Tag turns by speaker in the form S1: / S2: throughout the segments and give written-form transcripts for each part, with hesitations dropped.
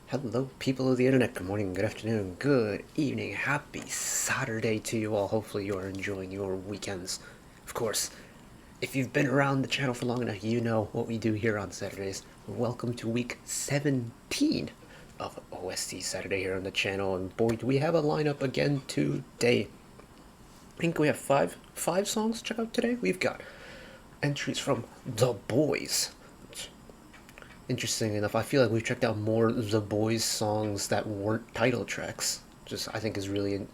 S1: Hello, people of the internet. Good morning, good afternoon, good evening. Happy Saturday to you all. Hopefully, you are enjoying your weekends. Of course, if you've been around the channel for long enough, you know what we do here on Saturdays. Welcome to week 17 of OST Saturday here on the channel. And boy, do we have a lineup again today. I think we have five songs to check out today. We've got entries from The BOYZ. Interesting enough, I feel like we've checked out more The BOYZ songs that weren't title tracks. Just I think is really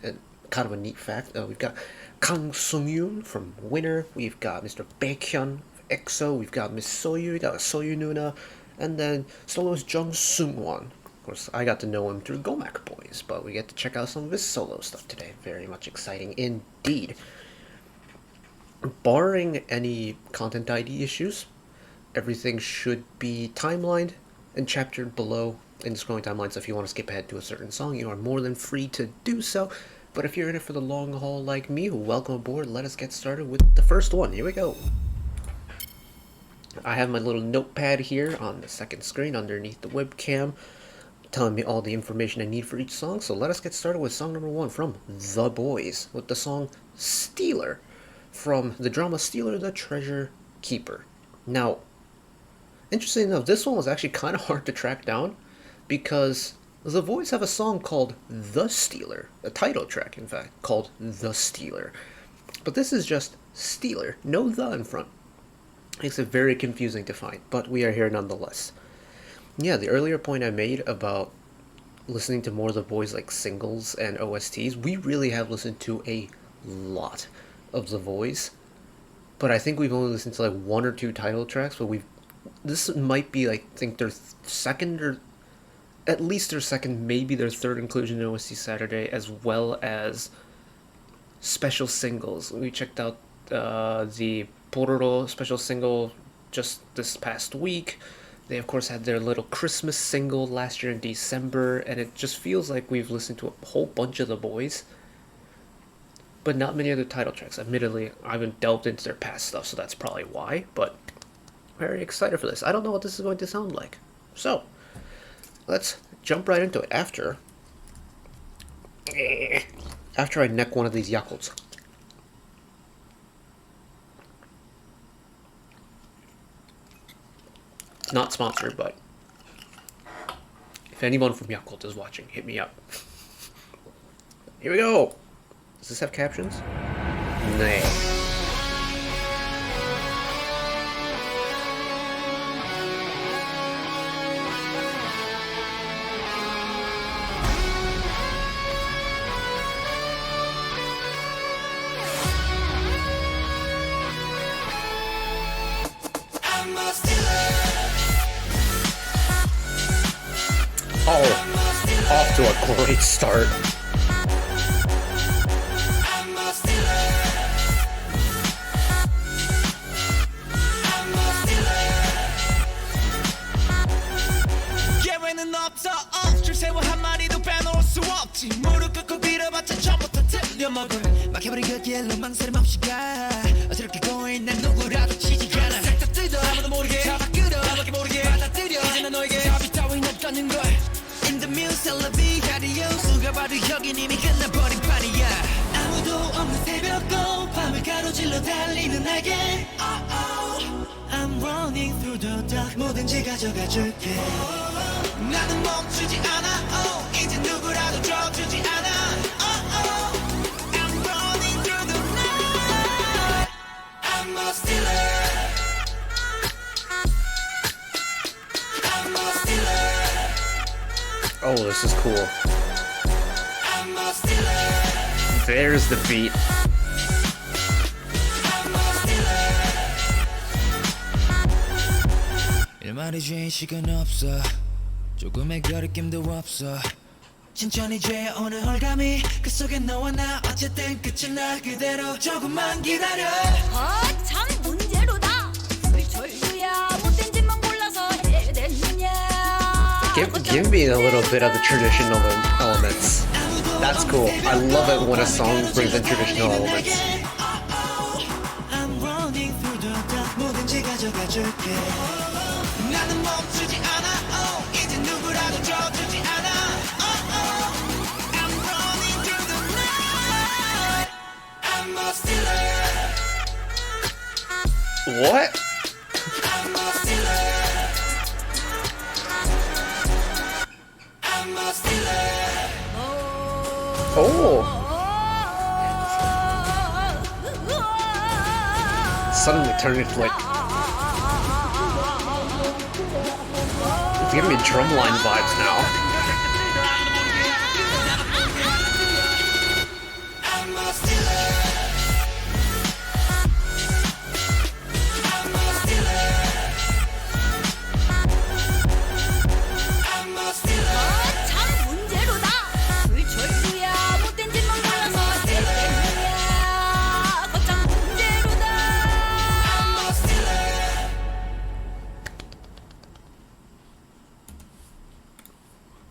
S1: kind of a neat fact. We've got Kang Seungyoon from Winner. We've got Mr. Baekhyun of EXO. We've got Miss Soyou. We got Soyou Nuna, and then soloist Jung Seung Hwan. Of course, I got to know him through Gomak Boys, but we get to check out some of his solo stuff today. Very much exciting indeed. Barring any content ID issues, everything should be timelined and chaptered below in the scrolling timeline, so if you want to skip ahead to a certain song, you are more than free to do so. But if you're in it for the long haul like me, welcome aboard. Let us get started with the first one. Here we go. I have my little notepad here on the second screen underneath the webcam, telling me all the information I need for each song, so let us get started with song number 1 from The BOYZ, with the song Stealer, from the drama Stealer the Treasure Keeper. Now, interesting enough, this one was actually kind of hard to track down because The BOYZ have a song called The Stealer, a title track, in fact, called The Stealer. But this is just Stealer, no the in front. Makes it very confusing to find, but we are here nonetheless. Yeah, the earlier point I made about listening to more of The BOYZ like singles and OSTs, we really have listened to a lot of The BOYZ, but I think we've only listened to like 1 or 2 title tracks, but this might be like, I think their second, or at least their second, maybe their third inclusion in OST Saturday, as well as special singles. We checked out the Pororo special single just this past week. They of course had their little Christmas single last year in December, and it just feels like we've listened to a whole bunch of The BOYZ, but not many other title tracks. Admittedly, I haven't delved into their past stuff, so that's probably why, but very excited for this. I don't know what this is going to sound like. So, let's jump right into it after I neck one of these Yakults. Not sponsored, but if anyone from Yakult is watching, hit me up. Here we go! Does this have captions? Nay. Oh, off to a great start.
S2: 예외는 없어 줄 세워 한 마리도 빼놓을 수 없지 무릎 꿇고 빌어봤자 처음부터 틀려먹을 막혀버린 그 길로 망설임 없이 가 어지럽게 고인 난 누구라도 치지 않아 싹 다 뜯어 아무도 모르게 잡아 끌어 아무렇게 모르게 받아들여 이제 난 너에게 답이 따윈 없다는 걸 In the music lobby 가리오 수가 봐도 여긴 이미 끝나버린 판이야 아무도 없는 새벽고 밤을 가로질러 달리는 날개 I'm running through the dark 뭐든지 가져가 줄게 나는 멈추지 않아 이제 누구라도 져주지 않아 I'm running through the night I'm a stealer I'm a stealer
S1: Oh, this is cool.
S2: I'm a stealer
S1: There's the beat.
S2: I'm a stealer 일말의 죄의 시간 없어 조금의 거리낌도 없어 천천히 죄의 오는 홀감이 그 속에 너와 나 어쨌든 끝은 나 그대로 조금만 기다려
S3: 참 문제로다. 왜 절규야 못된 짓만 골라서 해댔느냐.
S1: Give me a little bit of the traditional elements. That's cool. I love it when a song brings in traditional elements.
S2: I'm running through the dark 뭐든지 가져가 줄게 나는 멈추지 않아 이제 누구라도 져주지 않아
S1: What? Oh! Suddenly turned into like... It's giving me drumline vibes now.
S3: 참 문제로다. 불철주야 못된 짓만 골라서 쟤 때문이야. 거참 문제로다.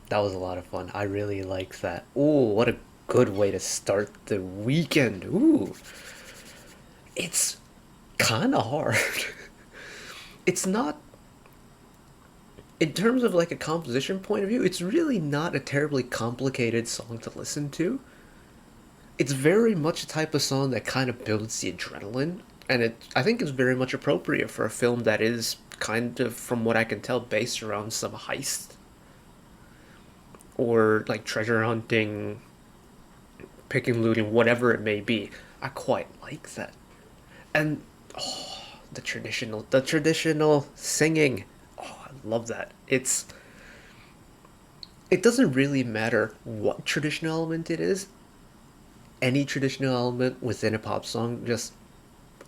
S1: That was a lot of fun. I really liked that. Ooh, what a good way to start the weekend. Ooh. It's kind of hard. It's not... In terms of like a composition point of view, it's really not a terribly complicated song to listen to. It's very much a type of song that kind of builds the adrenaline, and I think it's very much appropriate for a film that is kind of, from what I can tell, based around some heist or like treasure hunting, picking, looting, whatever it may be. I quite like that. And oh, the traditional singing. Oh, I love that. It doesn't really matter what traditional element it is. Any traditional element within a pop song, just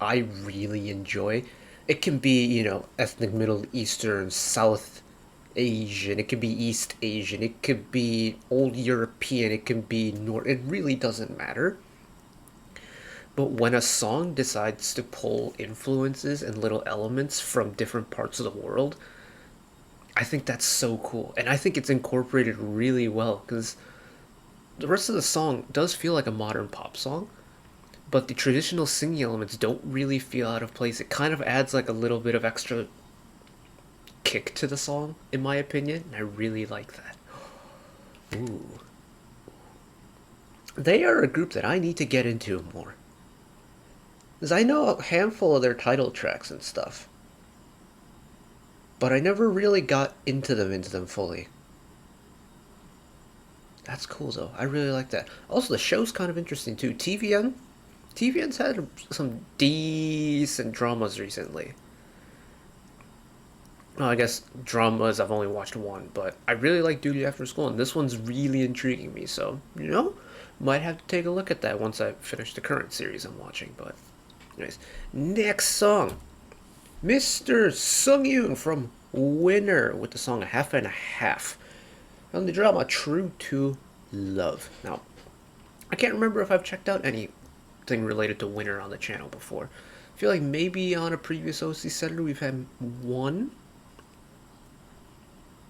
S1: I really enjoy. It can be, you know, ethnic Middle Eastern, South Asian, it could be East Asian, it could be old European, it can be North. It really doesn't matter. But when a song decides to pull influences and little elements from different parts of the world, I think that's so cool. And I think it's incorporated really well, because the rest of the song does feel like a modern pop song, but the traditional singing elements don't really feel out of place. It kind of adds like a little bit of extra kick to the song, in my opinion, and I really like that. Ooh. They are a group that I need to get into more, because I know a handful of their title tracks and stuff, but I never really got into them fully. That's cool though. I really like that. Also, the show's kind of interesting too. TVN's had some decent dramas recently. Well, I guess dramas, I've only watched one, but I really like Duty After School, and this one's really intriguing me, so, you know, might have to take a look at that once I finish the current series I'm watching, but anyways. Next song, Mr. Seungyoon from Winner with the song Half and Half on the drama True to Love. Now, I can't remember if I've checked out anything related to Winner on the channel before. I feel like maybe on a previous OC Saturday we've had one.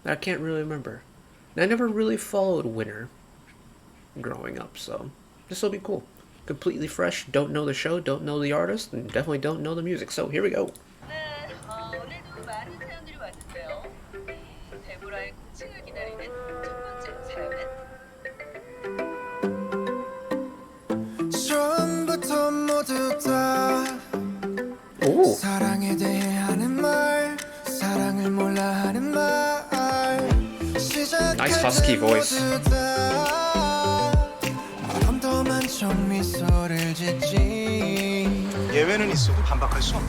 S1: I can't really remember. And I never really followed Winner growing up, so this will be cool. Completely fresh, don't know the show, don't know the artist, and definitely don't know the music, so here we go.
S4: 네, 오늘도 많은 사람들이 왔는데요. 데보라의 코칭을 기다리는 첫 번째 사연은
S2: 처음부터 모두 다
S1: 오,
S2: 사랑에 대해 하는 말, 사랑을 몰라 하는 말.
S1: nice husky voice.
S2: 덤덤한 척 미소를 짓지.
S5: 예외는 있어도 반박할 수 없네.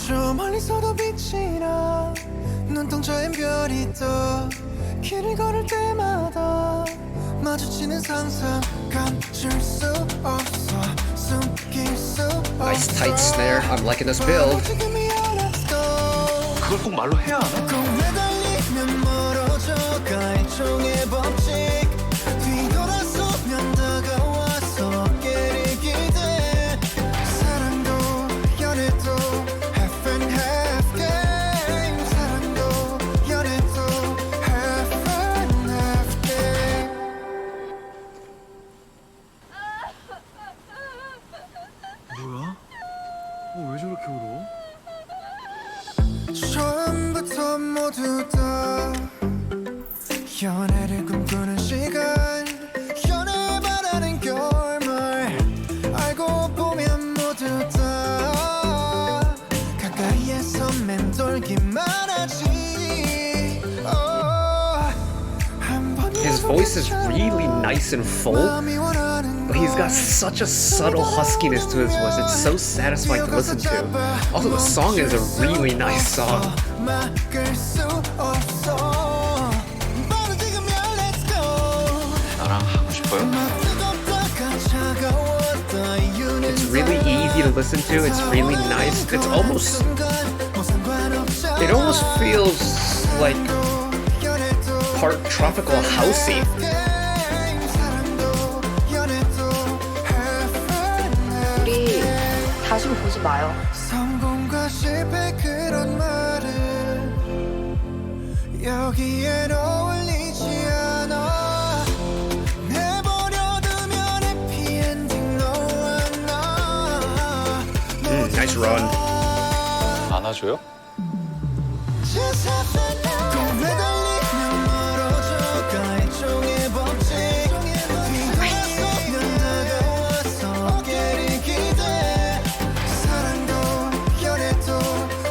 S2: 저 멀리서도 빛이 나. 눈동자엔 별이 떠. 길을 걸을 때마다 마주치는 상상 감출 수 없어. 숨길 수 없어.
S1: Nice tight snare. I'm liking this build.
S5: 그걸 꼭 말로 해야 하나?
S2: 꼭 매달리면 멀어져가 일종의 법칙. 뒤돌아서면 다가와서 어깨를 기대. 사랑도 연애도 half and half game. 사랑도 연애도 half and half game.
S5: 뭐야? 왜 저렇게 울어?
S2: 처음부터 모두 다 연애를 꿈꾸는 시간. 연애 바라는 결말. 알고 보면 모두 다 가까이
S1: voice is really nice and full, but he's got such a subtle huskiness to his voice. It's so satisfying to listen to. Also, the song is a really nice song.
S5: 나랑 하고 싶어요?
S1: It's really easy to listen to. It's really nice. It almost feels like part tropical housey.
S6: 우리 다시 보지 마요.
S2: 성공과 실패 그런 말은 여기엔 어울리지 않아. 내버려두면 해피엔딩 너와 나.
S1: Nice run.
S5: 안아줘요?
S2: 또 매달리면 멀어져가 일종의 법칙. 비도면 다가와서 어깨를 기대. 사랑도 연애도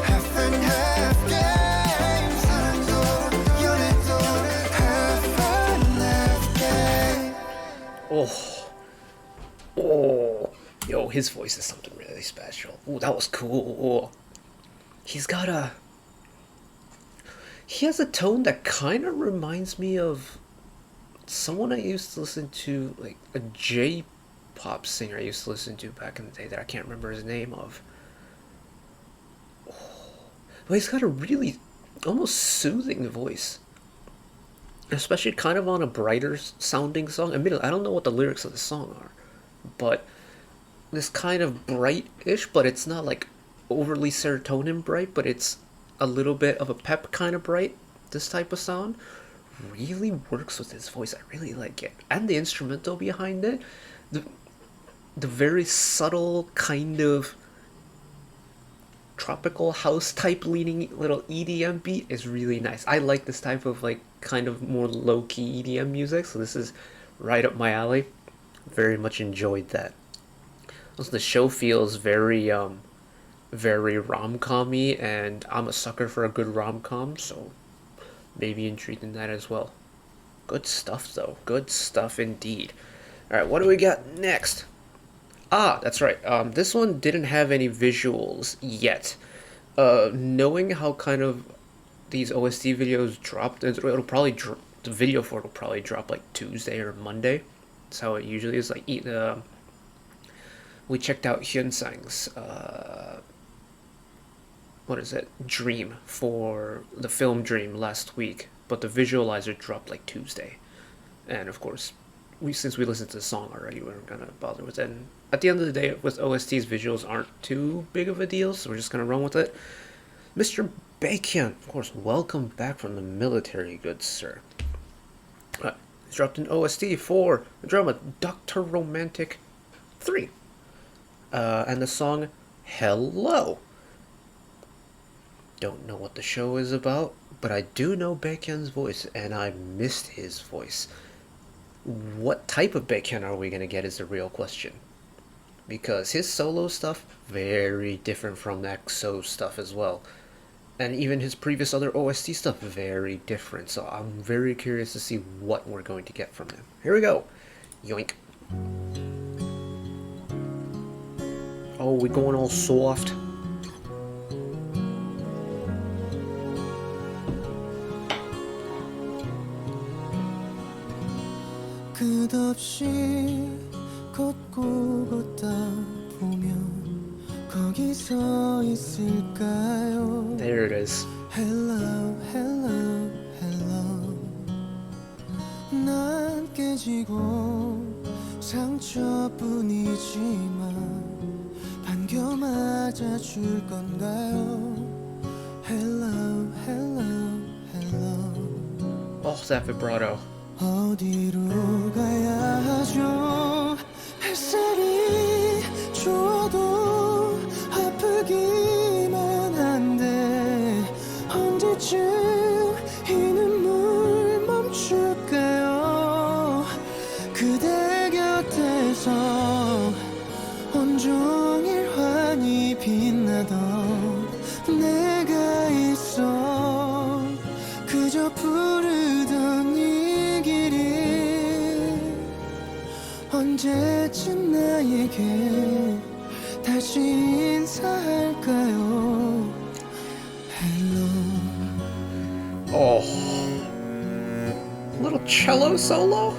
S2: half and half game. 사랑도 연애도 half and half game.
S1: Oh, yo, his voice is something really special. Ooh, that was cool. He has a tone that kind of reminds me of someone I used to listen to, like a J-pop singer I used to listen to back in the day that I can't remember his name of. But he's got a really almost soothing voice, especially kind of on a brighter sounding song. Admittedly, I don't know what the lyrics of the song are, but this kind of bright-ish, but it's not like overly serotonin bright, but it's a little bit of a pep kind of bright. This type of sound really works with his voice. I really like it, and the instrumental behind it, the very subtle kind of tropical house type leaning little EDM beat is really nice. I like this type of like kind of more low-key EDM music, so this is right up my alley. Very much enjoyed that. Also, the show feels very very rom-com-y, and I'm a sucker for a good rom-com, so maybe intrigued in that as well. Good stuff though. Good stuff indeed. Alright, what do we got next? Ah, that's right. This one didn't have any visuals yet. Knowing how kind of these OST videos dropped, it'll probably the video for it will probably drop like Tuesday or Monday. That's how it usually is. Like we checked out Hyunsang's what is it? Dream for the film Dream last week, but the visualizer dropped like Tuesday, and of course, since we listened to the song already, we weren't gonna bother with it. And at the end of the day, with OSTs, visuals aren't too big of a deal, so we're just gonna run with it. Mr. Baekhyun, of course, welcome back from the military, good sir. He's dropped an OST for the drama Dr. Romantic 3, and the song Hello. Don't know what the show is about, but I do know Baekhyun's voice, and I missed his voice. What type of Baekhyun are we going to get is the real question. Because his solo stuff, very different from EXO stuff as well. And even his previous other OST stuff, very different. So I'm very curious to see what we're going to get from him. Here we go. Yoink. Oh, we're going all soft.
S2: 끝없이 걷고 걷다 보면 거기 서 있을까요?
S1: There it is.
S2: Hello, hello, hello. 난 깨지고 상처뿐이지만 반겨 맞아줄 건가요? Hello, hello, hello.
S1: Oh, that vibrato.
S2: 어디로 가야 하죠? 햇살이 좋아도 아프기만 한데 언제쯤 이 눈물 멈출까요? 그대 곁에서 온종일 환히 빛나던 내가 있어 그저 부르던 이 길이 언제쯤 나에게 다시 인사할까요? Hello.
S1: Oh. Little cello solo?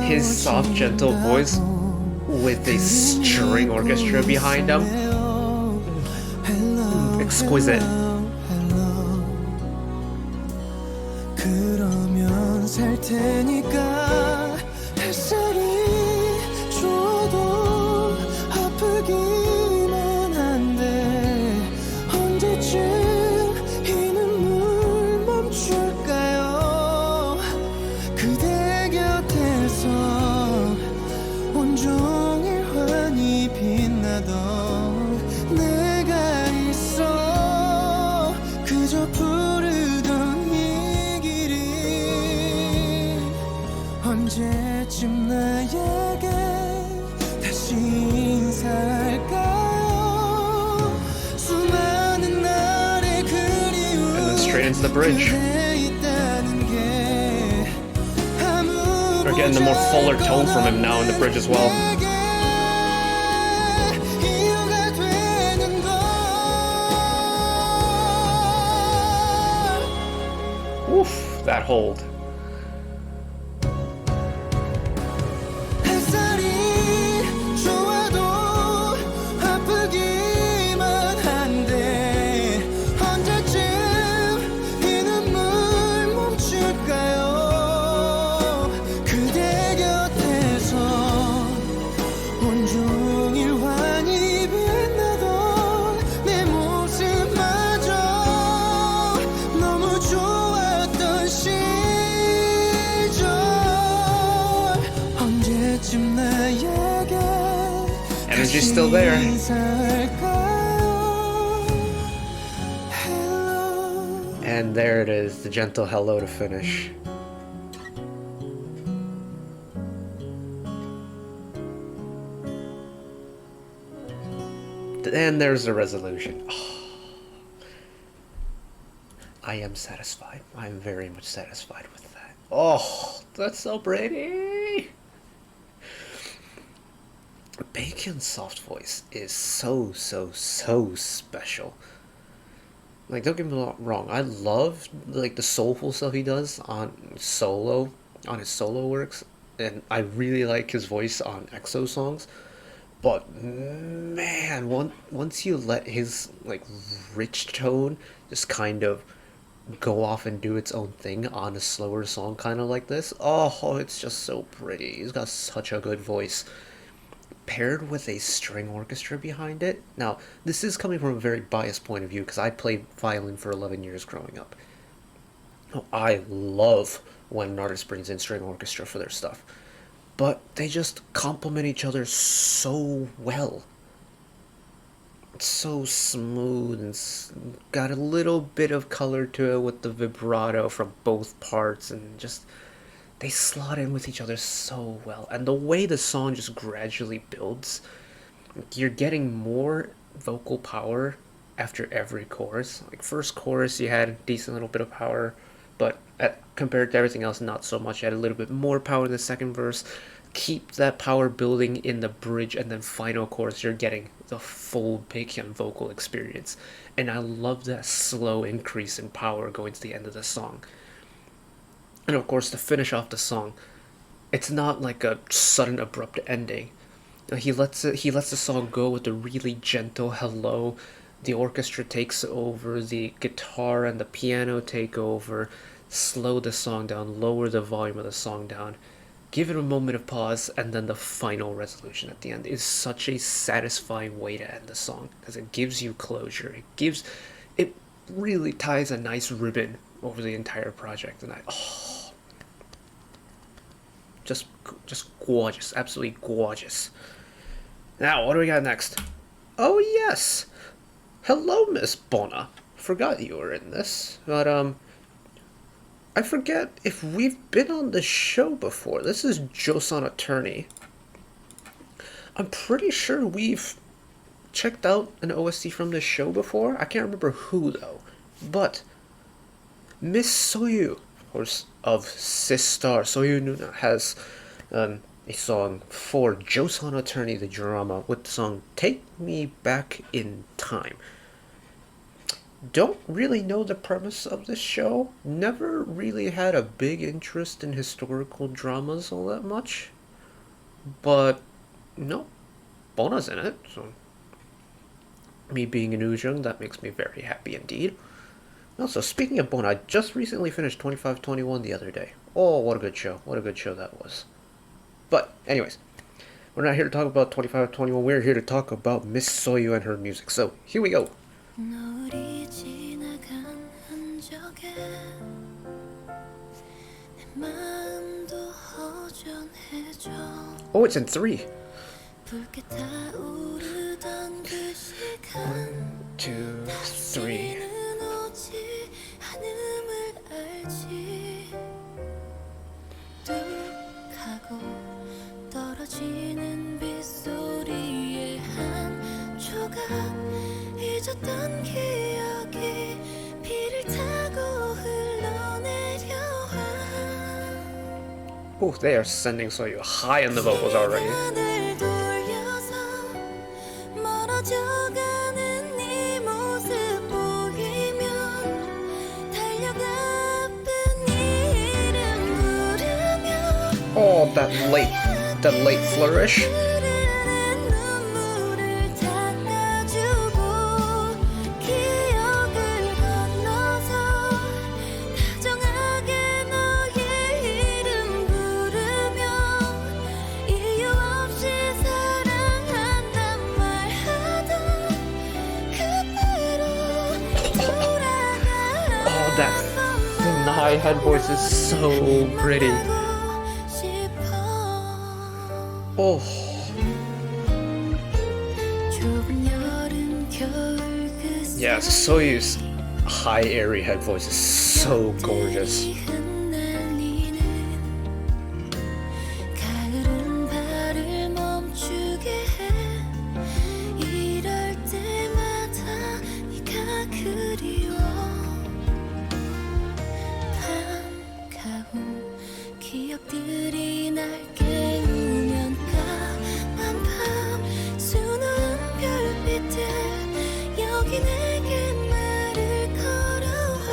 S1: His soft, gentle voice with a string orchestra behind him. Exquisite.
S2: 그러면 살 테니까 햇살이 좋아도 아프기만 한데 언제쯤 이 눈물 멈출까요? 그대 곁에서 온종일 환히 빛나던 내가 있어 그저 부르던 이 길이 언제쯤 나에게 다시 인사할까요? 수많은 날의 그리움
S1: And then straight into the bridge.
S2: 곁에 있다는 게
S1: We're getting the more fuller tone from him now in the bridge as well.
S2: 이유가 되는 걸
S1: Oof, that hold.
S2: 햇살이 좋아도 아프기만 한데 언제쯤 이 눈물 멈출까요? 그대 곁에서 온종일 환히 빛나던 내 모습마저 너무 좋았던 시절 언제쯤 나에게
S1: Energy's still there.
S2: 인사할까요? Hello.
S1: And there it is, the gentle hello to finish. And there's the resolution. Oh. I am satisfied. I am very much satisfied with that. Oh, that's so pretty. Baekhyun's soft voice is so special. Like, don't get me wrong, I love like the soulful stuff he does on his solo works, and I really like his voice on EXO songs. But man, once you let his like rich tone just kind of go off and do its own thing on a slower song kind of like this, oh, it's just so pretty. He's got such a good voice, paired with a string orchestra behind it. Now, this is coming from a very biased point of view because I played violin for 11 years growing up. I love when an artist brings in string orchestra for their stuff, but they just complement each other so well. It's so smooth and got a little bit of color to it with the vibrato from both parts, and just they slot in with each other so well. And the way the song just gradually builds, you're getting more vocal power after every chorus. Like, first chorus you had a decent little bit of power, but compared to everything else, not so much. You had a little bit more power in the second verse. Keep that power building in the bridge, and then final chorus you're getting the full Baekhyun vocal experience. And I love that slow increase in power going to the end of the song. And of course, to finish off the song, it's not like a sudden abrupt ending. He lets the song go with a really gentle hello. The orchestra takes over, the guitar and the piano take over, slow the song down, lower the volume of the song down, give it a moment of pause, and then the final resolution at the end is such a satisfying way to end the song because it gives you closure. It really ties a nice ribbon over the entire project, and just gorgeous, absolutely gorgeous. Now, what do we got next? Oh yes, hello, Miss Bona. Forgot you were in this, but I forget if we've been on the show before. This is Joseon Attorney. I'm pretty sure we've checked out an OST from this show before. I can't remember who though, but Miss Soyou, of course, of Sistar Soyou, has a song for Joseon Attorney the drama with the song "Take Me Back in Time." Don't really know the premise of this show. Never really had a big interest in historical dramas all that much. But, no, Bona's in it, so me being an Ujung, that makes me very happy indeed. Also, speaking of Bona, I just recently finished 2521 the other day. Oh, what a good show. What a good show that was. But, anyways, we're not here to talk about 2521, we're here to talk about Miss Soyou and her music. So, here we go.
S2: 너리 지나간 흔적에 내 마음도 허전해져
S1: Oh, it's in 3.
S2: 붉게 타오르던 그 시간
S1: 2, 3.
S2: 다시는 오지 않음을 알지 뚝 하고 떨어지는 빗소리에 한 조각 잊었던 기억이 비를 타고 흘러내려와
S1: Oh, they are sending Soyou high in the vocals already.
S2: 시간을 돌려서 멀어져가는 네 모습 보이면 달려가쁜 네 이름 부르며
S1: Oh, that late flourish.
S2: 흐르는 눈물을 닦아주고 기억을 건너서 다정하게 너의 이름 부르며 이유 없이 사랑한단 말하던 그때로 돌아가
S1: Oh, that high head voice is so pretty. Oh, yeah, Soyou's high airy head voice is so gorgeous.
S2: 가을은 발을 멈추게 해 이럴 때마다 네가 그리워 반가운 기억들이 날 깨우면 까만 밤 수놓은 별빛들 여기 내게 말을 걸어와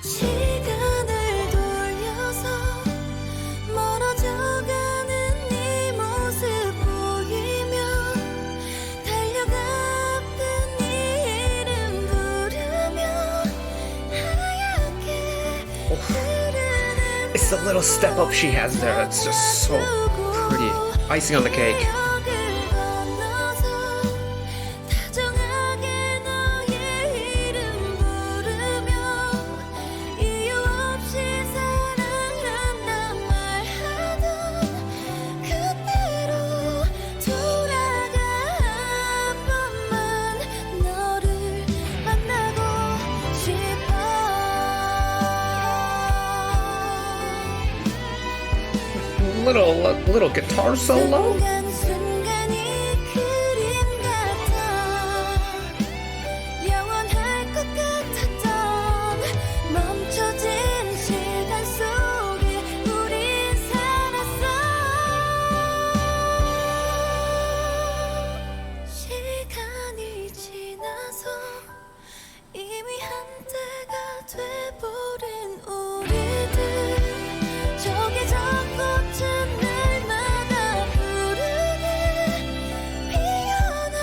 S2: 시간을 돌려서 멀어져가는 네 모습 보이면 달려가쁜 네 이름 부르며 하얗게 흐르는
S1: It's the little step up she has there that's just so pretty. Icing on the cake.
S2: 기억을 건너서 다정하게 너의 이름 부르며 이유 없이 사랑한단 말하던 그때로 돌아가 한 번만 너를 만나고 싶어
S1: Little guitar solo.
S2: 순간순간이 그림 같아 영원할 것 같았던 멈춰진 시간 속에 우린 살았어 시간이 지나서 이미 한때가 돼버린 우리들 저기 저 꽃은 날마다 부르네 피어나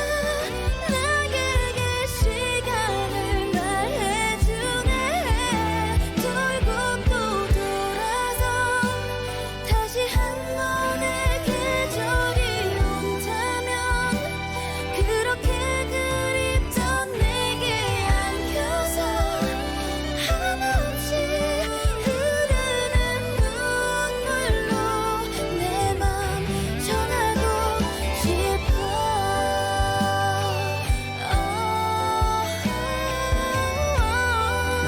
S2: 나에게 시간을 말해주네 돌고 또 돌아서 다시 한 번의 계절이 온다면 그렇게 그립던 내게 안겨서 한없이 흐르는 눈물로 내 맘 전하고 싶어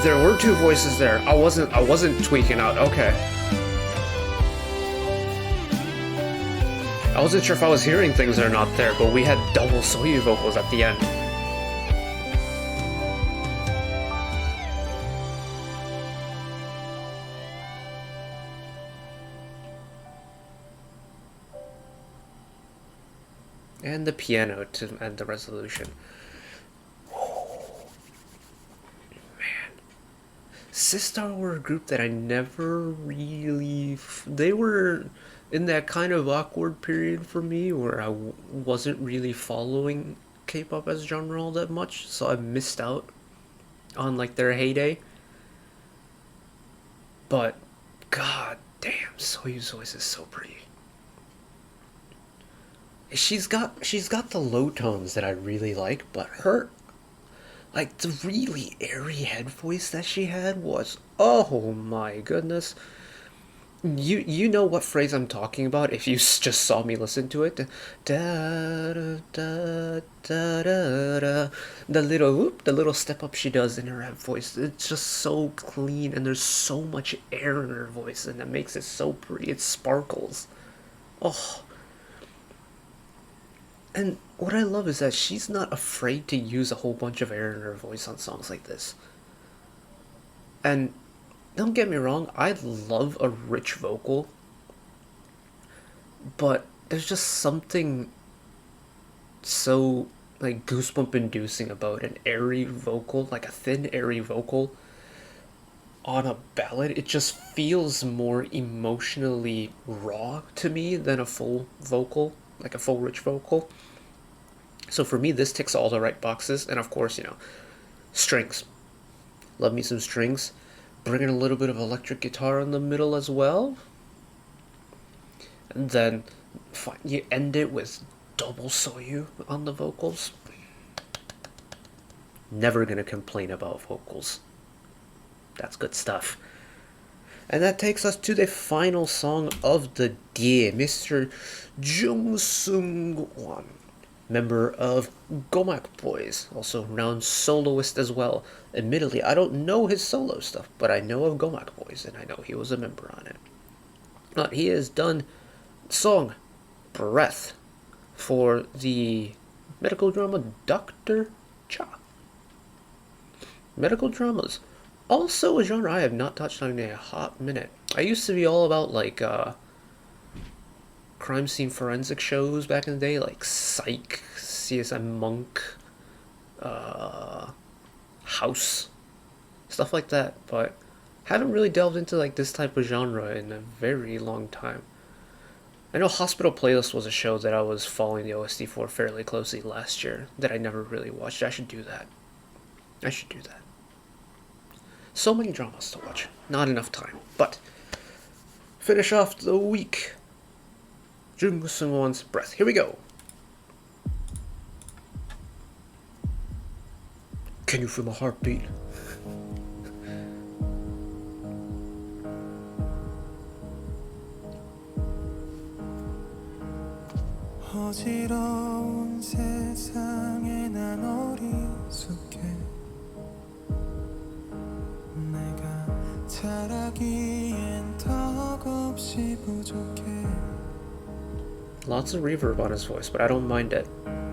S1: There were 2 voices there. I wasn't tweaking out. Okay. I wasn't sure if I was hearing things or not there, but we had double Soyou vocals at the end. And the piano to add the resolution. Man. Sistar were a group that I never really... They were in that kind of awkward period for me where I wasn't really following K-pop as a genre all that much, so I missed out on like their heyday. But god damn, Soyu's voice is so pretty. She's got the low tones that I really like, but her, like, the really airy head voice that she had was, oh my goodness. You know what phrase I'm talking about if you just saw me listen to it. Da, da, da, da, da, da. The little step up she does in her head voice. It's just so clean, and there's so much air in her voice, and that makes it so pretty. It sparkles. Oh. And what I love is that she's not afraid to use a whole bunch of air in her voice on songs like this. And don't get me wrong, I love a rich vocal, but there's just something so like goosebump inducing about an airy vocal, like a thin airy vocal on a ballad. It just feels more emotionally raw to me than a full vocal, like a full rich vocal. So for me, this ticks all the right boxes. And of course, you know, strings. Love me some strings. Bring in a little bit of electric guitar in the middle as well. And then you end it with double Soyou on the vocals. Never gonna complain about vocals. That's good stuff. And that takes us to the final song of the day, Mr. Jung Seung Hwan, member of Gomak BOYZ, also renowned soloist as well. Admittedly, I don't know his solo stuff, but I know of Gomak BOYZ, and I know he was a member on it. But he has done song Breath for the medical drama Dr. Cha. Medical dramas. Also a genre I have not touched on in a hot minute. I used to be all about, like, crime scene forensic shows back in the day, like Psych, CSI Monk, House, stuff like that, but haven't really delved into, like, this type of genre in a very long time. I know Hospital Playlist was a show that I was following the OST for fairly closely last year that I never really watched. I should do that. So many dramas to watch. Not enough time. But finish off the week. Jung Seung Hwan's Breath. Here we go. Can you feel my heartbeat?
S2: 어지러운 세상에 난 어리숙해 내가 잘하기엔 턱없이 부족해.
S1: Lots of reverb on his voice, but I don't mind it.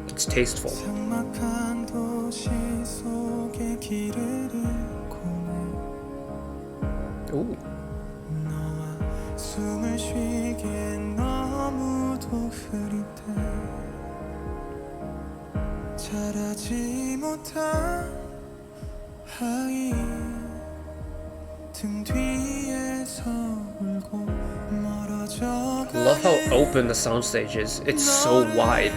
S1: It's tasteful.
S2: 삭막한 도시 속에 길을 잃고네.
S1: Ooh.
S2: 너와 숨을 쉬기엔 너무도 흐릿해. 자라지 못한 아이 등 뒤에서 울고 멀어져.
S1: I love how open the soundstage is. It's so wide.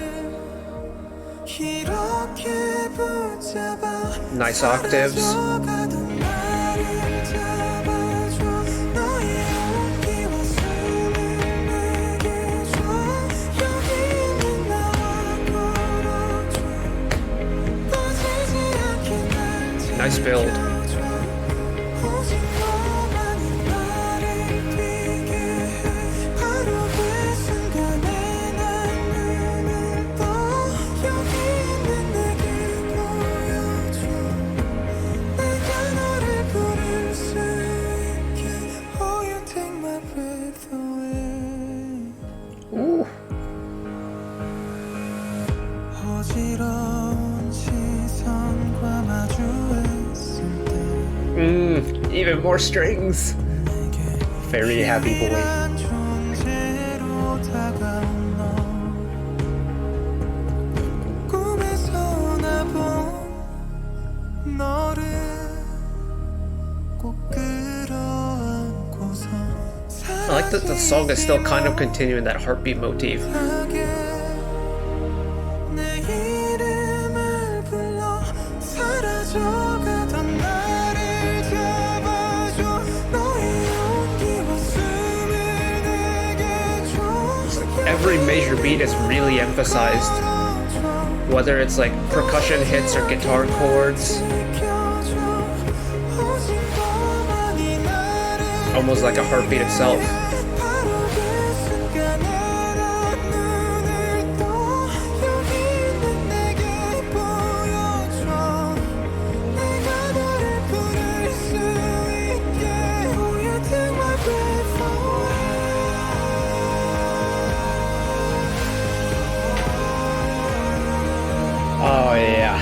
S1: Nice octaves. Nice build.
S2: Ooh. 어지러운 시선과 마주했을 때
S1: Even more strings. Very happy boy.
S2: 유일한 존재로 다가온 너 꿈에서 나본 너를 꼭 끌어안고서
S1: I like that the song is still kind of continuing that heartbeat motif.
S2: 내 이름을 불러 사라져가던 나를 잡아줘 너의 용기와 숨을 내게 줘
S1: Every major beat is really emphasized, whether it's like percussion hits or guitar chords, almost like a heartbeat itself. Oh yeah.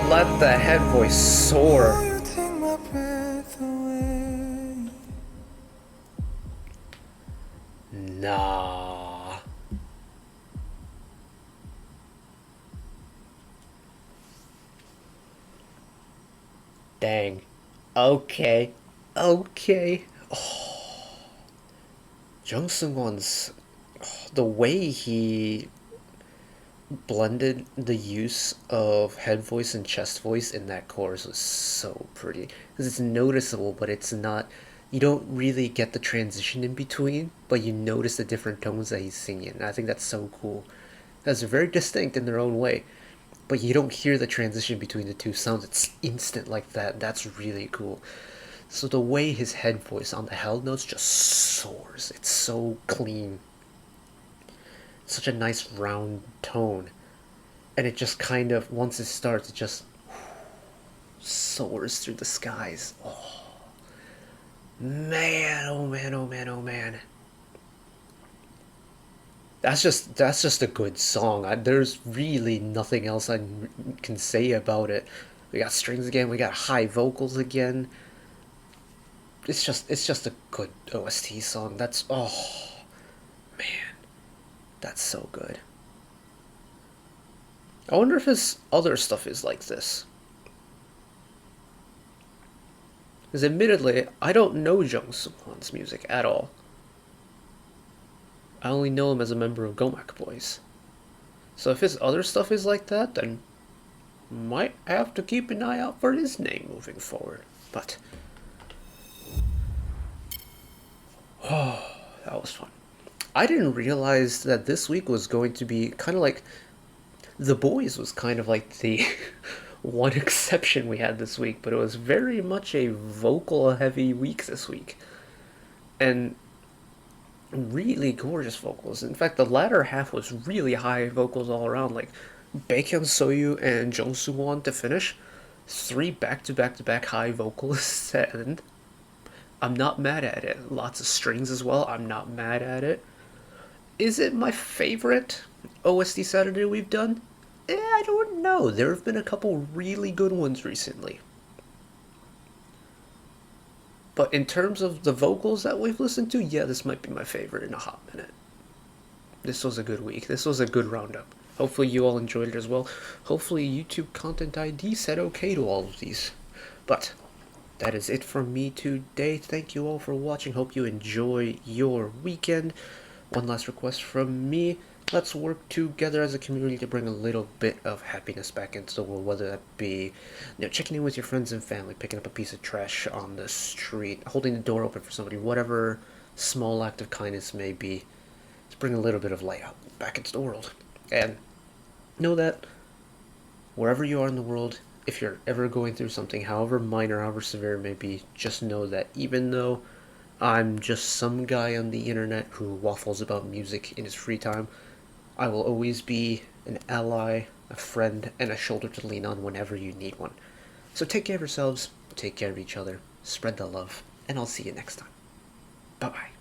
S1: Let the head voice soar. Nah. Dang. Okay. Okay. Oh. Jung Seung Hwan's the way he blended the use of head voice and chest voice in that chorus was so pretty. Because it's noticeable, but it's not. You don't really get the transition in between, but you notice the different tones that he's singing. And I think that's so cool. That's very distinct in their own way, but you don't hear the transition between the two sounds. It's instant like that. That's really cool. So the way his head voice on the held notes just soars. It's so clean. Such a nice round tone. And it just kind of, once it starts, it just soars through the skies. Oh. Man, oh man, oh man, oh man. That's just a good song. There's really nothing else I can say about it. We got strings again, we got high vocals again. It's just a good OST song. That's, oh man, that's so good. I wonder if his other stuff is like this. Because admittedly, I don't know Jung Seung Hwan's music at all. I only know him as a member of Gomak Boys. So if his other stuff is like that, then might have to keep an eye out for his name moving forward. But oh, that was fun. I didn't realize that this week was going to be kind of like The Boys was kind of like the one exception we had this week, but it was very much a vocal heavy week this week. And really gorgeous vocals. In fact, the latter half was really high vocals all around, like Baekhyun, Soyou, and Jung Seung Hwan to finish. 3 back-to-back-to-back high vocalists, and I'm not mad at it. Lots of strings as well, I'm not mad at it. Is it my favorite OST Saturday we've done? I don't know. There have been a couple really good ones recently. But in terms of the vocals that we've listened to, yeah, this might be my favorite in a hot minute. This was a good week. This was a good roundup. Hopefully you all enjoyed it as well. Hopefully YouTube Content ID said okay to all of these. But that is it from me today. Thank you all for watching. Hope you enjoy your weekend. One last request from me. Let's work together as a community to bring a little bit of happiness back into the world, whether that be, checking in with your friends and family, picking up a piece of trash on the street, holding the door open for somebody, whatever small act of kindness may be. Let's bring a little bit of light out back into the world. And know that wherever you are in the world, if you're ever going through something, however minor, however severe it may be, just know that even though I'm just some guy on the internet who waffles about music in his free time. I will always be an ally, a friend, and a shoulder to lean on whenever you need one. So take care of yourselves, take care of each other, spread the love, and I'll see you next time. Bye bye.